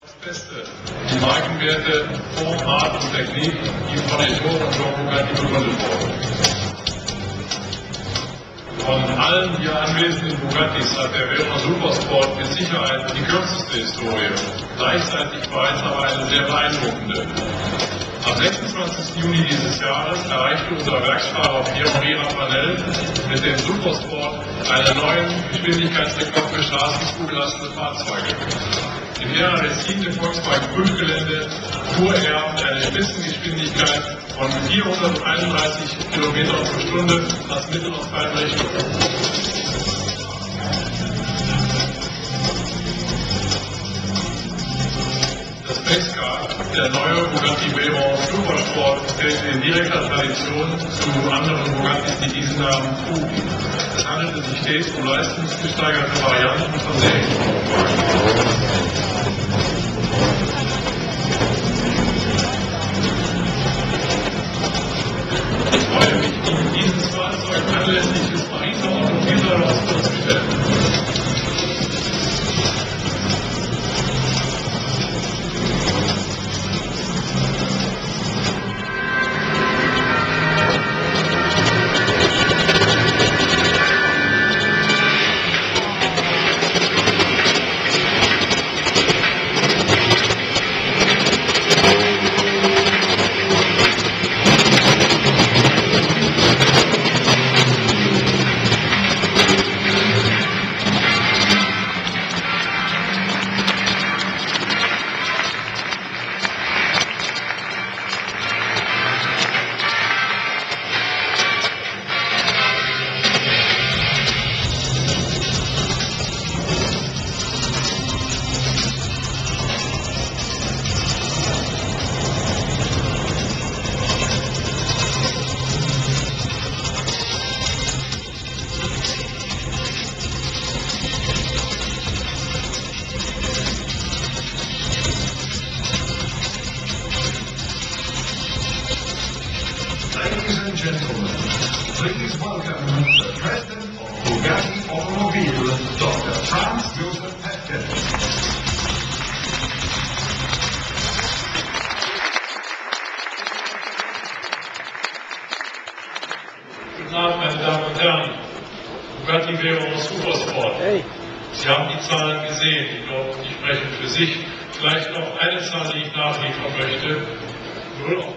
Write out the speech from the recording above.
Das Beste, die Markenwerte, Form, Art und Technik, die von Ettore und Jean Bugatti begründet wurden. Von allen hier anwesenden Bugattis hat der Veyron Supersport mit Sicherheit die kürzeste Historie, gleichzeitig bereits aber eine sehr beeindruckende. Am 26. Juni dieses Jahres erreichte unser Werksfahrer Pierre-Henri Rappanel mit dem Supersport einen neuen Geschwindigkeitsrekord für straßenzugelassene Fahrzeuge. Im Veyron Racine, dem Volkswagen-Prüfgelände, fuhr er mit einer Spitzengeschwindigkeit von 431 km pro Stunde als Mittel- und Fallrichtung. Das Pacecar, der neue Bugatti Veyron Supersport, stellt in direkter Tradition zu anderen Bugattis, die diesen Namen trugen. Es handelte sich stets um leistungsgesteigerte Varianten von Serienbauwagen. Ich freue mich, Ihnen dieses Fahrzeug anlässlich des Pariser Automobilsalons vorzustellen. Ladies and gentlemen, please welcome the President of Bugatti Automobile, Dr. Franz Josef Petke. Guten Abend, meine Damen und Herren. Bugatti Veyron Supersport. Hey. Sie haben die Zahlen gesehen, ich glaube, die sprechen für sich. Vielleicht noch eine Zahl, die ich nachliefern möchte. 0 auf